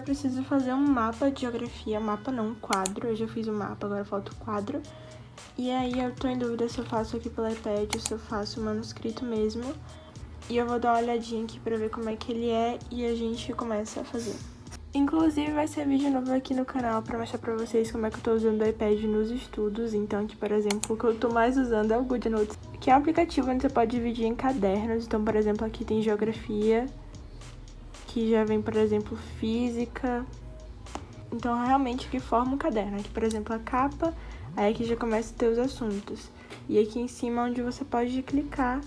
preciso fazer um mapa de geografia, mapa não, um quadro. Eu já fiz o mapa, agora falta o quadro. E aí eu tô em dúvida se eu faço aqui pelo iPad ou se eu faço o manuscrito mesmo. E eu vou dar uma olhadinha aqui pra ver como é que ele é e a gente começa a fazer. Inclusive vai ser vídeo novo aqui no canal pra mostrar pra vocês como é que eu tô usando o iPad nos estudos. Então aqui, por exemplo, o que eu tô mais usando é o GoodNotes, que é um aplicativo onde você pode dividir em cadernos. Então, por exemplo, aqui tem geografia, que já vem, por exemplo, física. Então, realmente, que forma um caderno. Aqui, por exemplo, a capa, aí aqui já começa a ter os assuntos. E aqui em cima, onde você pode clicar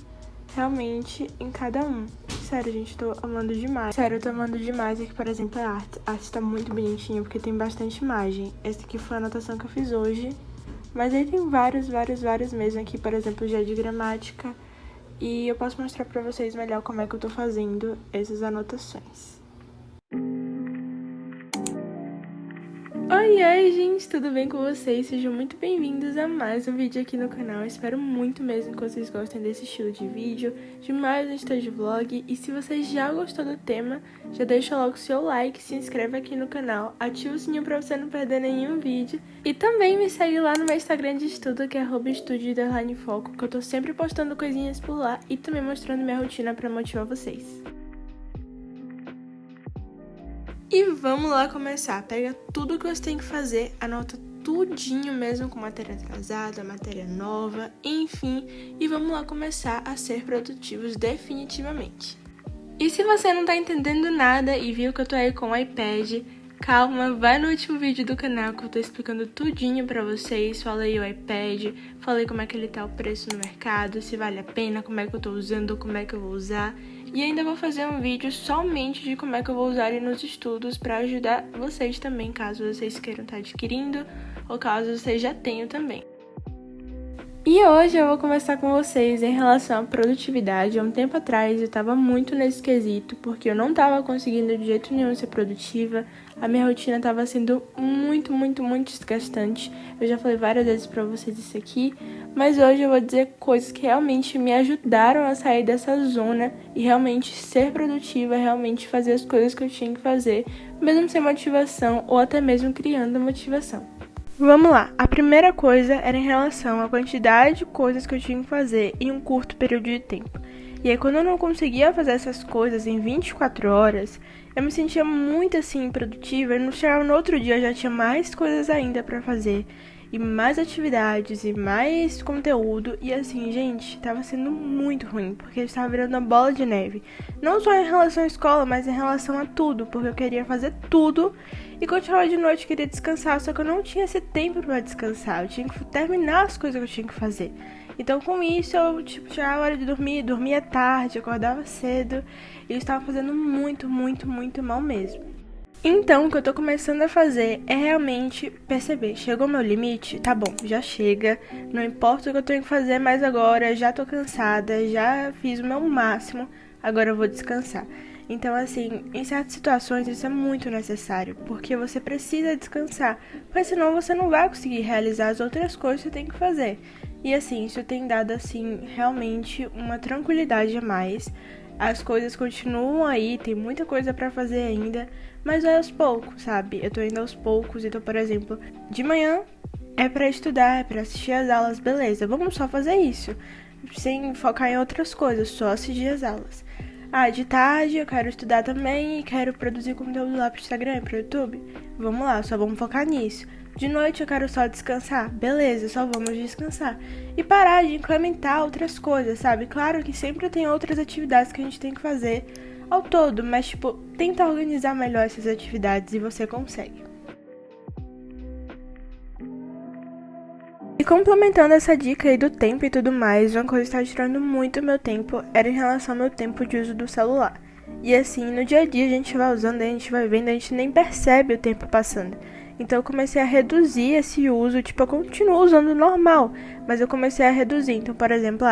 realmente em cada um. Sério, gente, tô amando demais. Sério, eu tô amando demais. Aqui, por exemplo, a arte. A arte tá muito bonitinha, porque tem bastante imagem. Essa aqui foi a anotação que eu fiz hoje. Mas aí tem vários mesmo. Aqui, por exemplo, já de gramática. E eu posso mostrar pra vocês melhor como é que eu tô fazendo essas anotações. Oi, gente, tudo bem com vocês? Sejam muito bem-vindos a mais um vídeo aqui no canal. Eu espero muito mesmo que vocês gostem desse estilo de vídeo, de mais um estilo de vlog. E se você já gostou do tema, já deixa logo o seu like, se inscreve aqui no canal, ativa o sininho pra você não perder nenhum vídeo. E também me segue lá no meu Instagram de estudo, que é @estudio_foco, que eu tô sempre postando coisinhas por lá e também mostrando minha rotina pra motivar vocês. E vamos lá começar. Pega tudo que você tem que fazer, anota tudinho mesmo com matéria atrasada, matéria nova, enfim. E vamos lá começar a ser produtivos definitivamente. E se você não tá entendendo nada e viu que eu tô aí com o iPad, calma, vai no último vídeo do canal que eu tô explicando tudinho pra vocês. Falei o iPad, falei como é que ele tá o preço no mercado, se vale a pena, como é que eu tô usando, como é que eu vou usar. E ainda vou fazer um vídeo somente de como é que eu vou usar ele nos estudos para ajudar vocês também, caso vocês queiram estar adquirindo ou caso vocês já tenham também. E hoje eu vou conversar com vocês em relação à produtividade. Há um tempo atrás eu estava muito nesse quesito, porque eu não estava conseguindo de jeito nenhum ser produtiva. A minha rotina estava sendo muito desgastante. Eu já falei várias vezes para vocês isso aqui, mas hoje eu vou dizer coisas que realmente me ajudaram a sair dessa zona e realmente ser produtiva, realmente fazer as coisas que eu tinha que fazer, mesmo sem motivação ou até mesmo criando motivação. Vamos lá, a primeira coisa era em relação à quantidade de coisas que eu tinha que fazer em um curto período de tempo. E aí quando eu não conseguia fazer essas coisas em 24 horas, eu me sentia muito assim improdutiva e no outro dia eu já tinha mais coisas ainda pra fazer. E mais atividades e mais conteúdo. E assim, gente, tava sendo muito ruim, porque estava virando uma bola de neve. Não só em relação à escola, mas em relação a tudo, porque eu queria fazer tudo. E quando chegava de noite eu queria descansar, só que eu não tinha esse tempo pra descansar. Eu tinha que terminar as coisas que eu tinha que fazer. Então com isso eu chegava a hora de dormir, dormia tarde, acordava cedo. E eu estava fazendo muito mal mesmo. Então, o que eu tô começando a fazer é realmente perceber, chegou meu limite? Tá bom, já chega, não importa o que eu tenho que fazer mais agora, já tô cansada, já fiz o meu máximo, agora eu vou descansar. Então, assim, em certas situações isso é muito necessário, porque você precisa descansar, porque senão você não vai conseguir realizar as outras coisas que você tem que fazer. E assim, isso tem dado, assim, realmente uma tranquilidade a mais. As coisas continuam aí, tem muita coisa pra fazer ainda, mas é aos poucos, sabe? Eu tô indo aos poucos, então, por exemplo, de manhã é pra estudar, é pra assistir as aulas, beleza, vamos só fazer isso, sem focar em outras coisas, só assistir as aulas. Ah, de tarde eu quero estudar também e quero produzir conteúdo lá pro Instagram, pro YouTube. Vamos lá, só vamos focar nisso. De noite eu quero só descansar, beleza, só vamos descansar. E parar de implementar outras coisas, sabe? Claro que sempre tem outras atividades que a gente tem que fazer ao todo, mas tipo, tenta organizar melhor essas atividades e você consegue. E complementando essa dica aí do tempo e tudo mais, uma coisa que estava tirando muito meu tempo era em relação ao meu tempo de uso do celular. E assim, no dia a dia a gente vai usando, a gente vai vendo, a gente nem percebe o tempo passando. Então eu comecei a reduzir esse uso, tipo, eu continuo usando normal, mas eu comecei a reduzir. Então, por exemplo,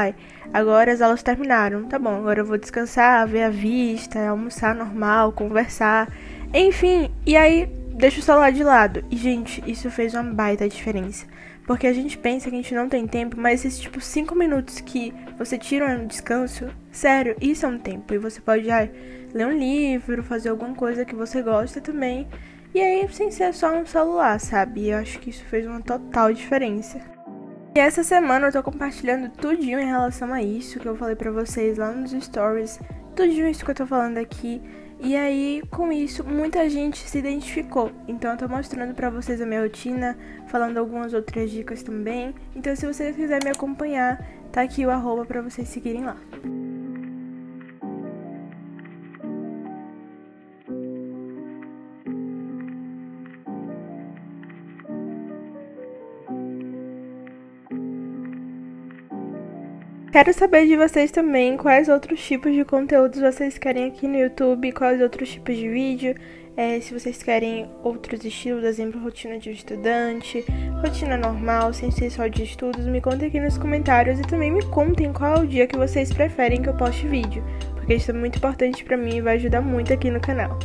agora as aulas terminaram, tá bom, agora eu vou descansar, ver a vista, almoçar normal, conversar, enfim, e aí deixo o celular de lado. E, gente, isso fez uma baita diferença, Porque a gente pensa que a gente não tem tempo, mas esses 5 minutos que você tira um descanso, sério, isso é um tempo. E você pode ler um livro, fazer alguma coisa que você gosta também. E aí, sem ser só um celular, sabe? E eu acho que isso fez uma total diferença. E essa semana eu tô compartilhando tudinho em relação a isso que eu falei pra vocês lá nos stories. Tudinho isso que eu tô falando aqui. E aí, com isso, muita gente se identificou. Então eu tô mostrando pra vocês a minha rotina, falando algumas outras dicas também. Então se vocês quiserem me acompanhar, tá aqui o @ pra vocês seguirem lá. Quero saber de vocês também quais outros tipos de conteúdos vocês querem aqui no YouTube, quais outros tipos de vídeo, se vocês querem outros estilos, por exemplo, rotina de estudante, rotina normal, sem ser só de estudos, me contem aqui nos comentários e também me contem qual é o dia que vocês preferem que eu poste vídeo, porque isso é muito importante pra mim e vai ajudar muito aqui no canal.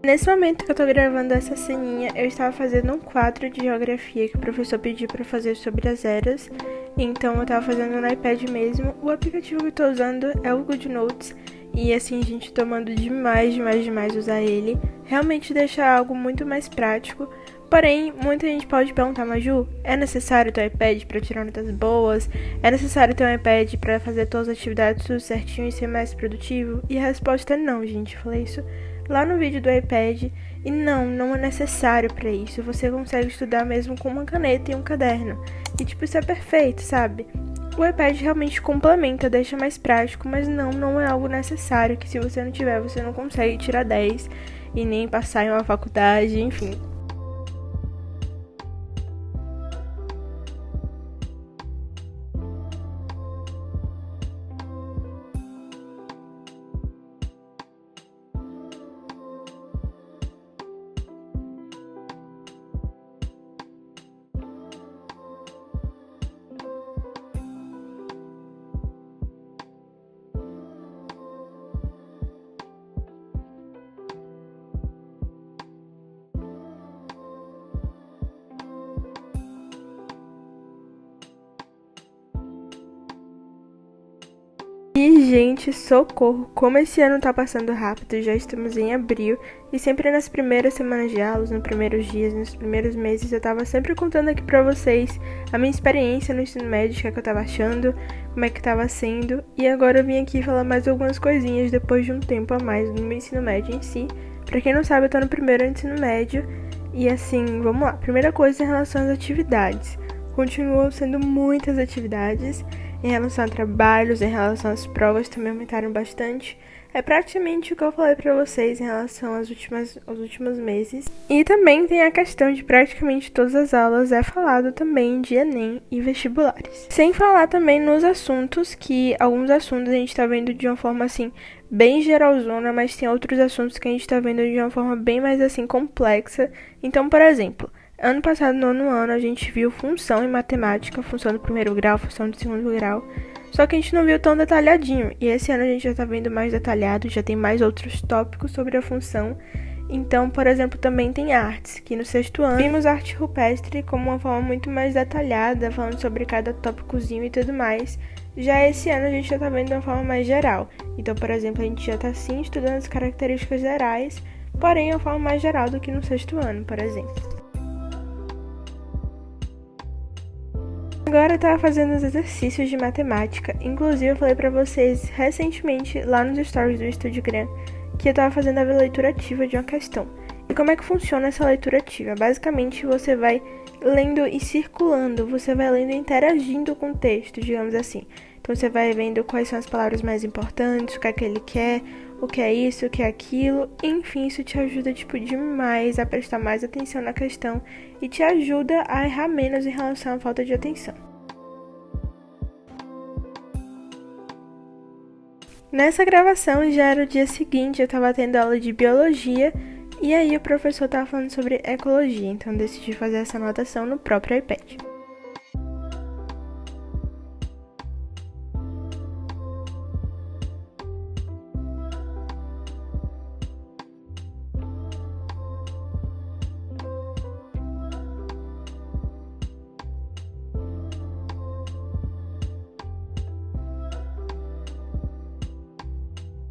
Nesse momento que eu tô gravando essa ceninha, eu estava fazendo um quadro de geografia que o professor pediu pra fazer sobre as eras. Então eu tava fazendo no iPad mesmo. O aplicativo que eu tô usando é o GoodNotes. E assim, a gente tomando demais usar ele. Realmente deixa algo muito mais prático. Porém, muita gente pode perguntar, Maju, é necessário ter um iPad para tirar notas boas? É necessário ter um iPad para fazer todas as atividades tudo certinho e ser mais produtivo? E a resposta é não, gente. Eu falei isso lá no vídeo do iPad. E não é necessário para isso. Você consegue estudar mesmo com uma caneta e um caderno. E isso é perfeito, sabe? O iPad realmente complementa, deixa mais prático, mas não é algo necessário, que se você não tiver, você não consegue tirar 10 e nem passar em uma faculdade, enfim. E, gente, socorro! Como esse ano tá passando rápido, já estamos em abril e sempre nas primeiras semanas de aulas, nos primeiros dias, nos primeiros meses, eu tava sempre contando aqui pra vocês a minha experiência no ensino médio, o que é que eu tava achando, como é que tava sendo, e agora eu vim aqui falar mais algumas coisinhas depois de um tempo a mais no meu ensino médio em si. Pra quem não sabe, eu tô no primeiro ensino médio e assim, vamos lá. Primeira coisa em relação às atividades. Continuam sendo muitas atividades. Em relação a trabalhos, em relação às provas também aumentaram bastante. É praticamente o que eu falei pra vocês em relação aos últimos meses. E também tem a questão de praticamente todas as aulas é falado também de Enem e vestibulares. Sem falar também nos assuntos, que alguns assuntos a gente tá vendo de uma forma assim bem geralzona, mas tem outros assuntos que a gente tá vendo de uma forma bem mais assim complexa. Então, por exemplo, ano passado, no nono ano, a gente viu função em matemática, função do primeiro grau, função do segundo grau. Só que a gente não viu tão detalhadinho. E esse ano a gente já tá vendo mais detalhado, já tem mais outros tópicos sobre a função. Então, por exemplo, também tem artes, que no sexto ano vimos arte rupestre como uma forma muito mais detalhada, falando sobre cada tópicozinho e tudo mais. Já esse ano a gente já tá vendo de uma forma mais geral. Então, por exemplo, a gente já tá sim estudando as características gerais, porém de uma forma mais geral do que no sexto ano, por exemplo. Agora eu tava fazendo os exercícios de matemática, inclusive eu falei pra vocês recentemente lá nos stories do Instagram que eu tava fazendo a leitura ativa de uma questão. E como é que funciona essa leitura ativa? Basicamente você vai lendo e circulando, você vai lendo e interagindo com o texto, digamos assim. Então você vai vendo quais são as palavras mais importantes, o que é que ele quer, o que é isso, o que é aquilo. Enfim, isso te ajuda demais a prestar mais atenção na questão e te ajuda a errar menos em relação à falta de atenção. Nessa gravação já era o dia seguinte, eu estava tendo aula de biologia E aí o professor estava falando sobre ecologia, então decidi fazer essa anotação no próprio iPad.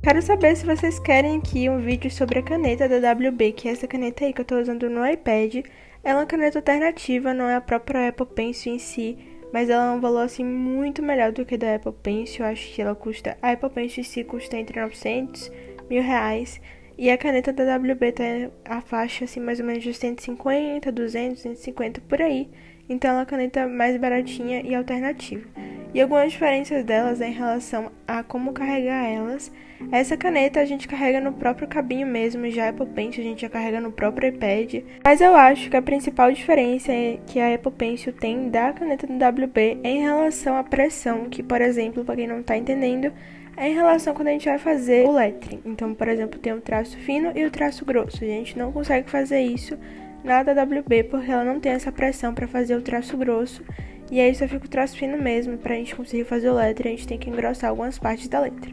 Quero saber se vocês querem aqui um vídeo sobre a caneta da WB, que é essa caneta aí que eu tô usando no iPad. Ela é uma caneta alternativa, não é a própria Apple Pencil em si, mas ela é um valor assim muito melhor do que da Apple Pencil. Eu acho que ela custa, a Apple Pencil em si custa entre 900 e R$1.000. E a caneta da WB tá a faixa assim mais ou menos de 150, 200, 150 por aí. Então ela é uma caneta mais baratinha e alternativa. E algumas diferenças delas é em relação a como carregar elas. Essa caneta a gente carrega no próprio cabinho mesmo, já a Apple Pencil a gente já carrega no próprio iPad. Mas eu acho que a principal diferença que a Apple Pencil tem da caneta do WB é em relação à pressão, que, por exemplo, para quem não tá entendendo, é em relação quando a gente vai fazer o lettering. Então, por exemplo, tem o traço fino e o traço grosso. A gente não consegue fazer isso na da WB porque ela não tem essa pressão para fazer o traço grosso. E aí só fica o traço fino mesmo. Pra gente conseguir fazer o lettering, a gente tem que engrossar algumas partes da letra.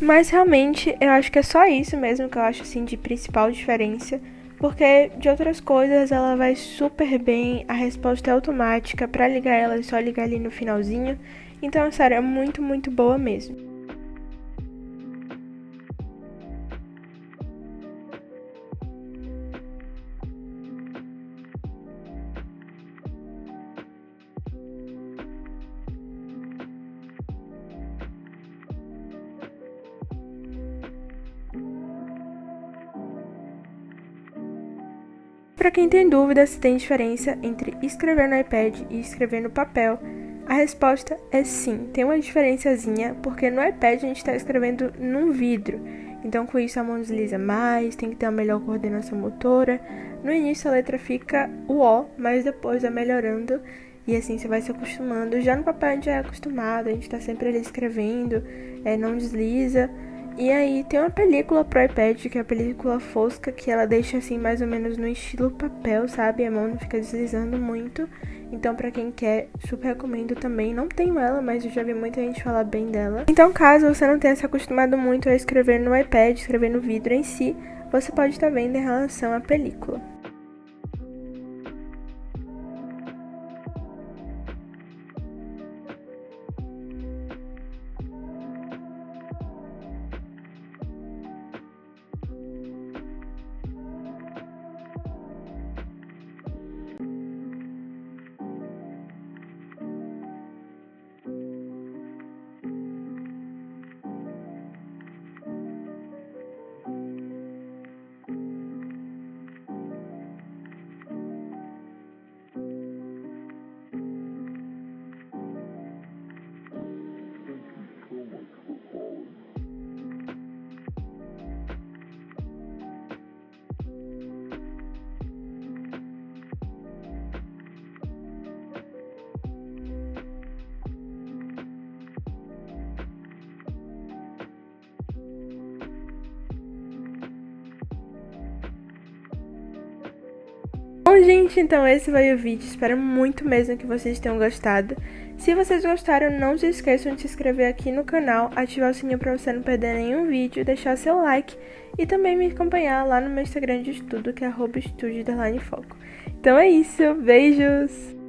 Mas realmente eu acho que é só isso mesmo que eu acho assim de principal diferença. Porque de outras coisas ela vai super bem, a resposta é automática, pra ligar ela é só ligar ali no finalzinho. Então, sério, é muito, muito boa mesmo. Para quem tem dúvida se tem diferença entre escrever no iPad e escrever no papel, a resposta é sim, tem uma diferençazinha, porque no iPad a gente está escrevendo num vidro, então com isso a mão desliza mais, tem que ter uma melhor coordenação motora. No início a letra fica o O, mas depois vai melhorando e assim você vai se acostumando. Já no papel a gente já é acostumado, a gente está sempre ali escrevendo, não desliza. E aí tem uma película pro iPad, que é a película fosca, que ela deixa assim mais ou menos no estilo papel, sabe? A mão não fica deslizando muito. Então pra quem quer, super recomendo também. Não tenho ela, mas eu já vi muita gente falar bem dela. Então caso você não tenha se acostumado muito a escrever no iPad, escrever no vidro em si, você pode estar vendo em relação à película. Bom, gente, então esse foi o vídeo. Espero muito mesmo que vocês tenham gostado. Se vocês gostaram, não se esqueçam de se inscrever aqui no canal, ativar o sininho para você não perder nenhum vídeo, deixar seu like e também me acompanhar lá no meu Instagram de estudo, que é @estude_foco. Então é isso, beijos!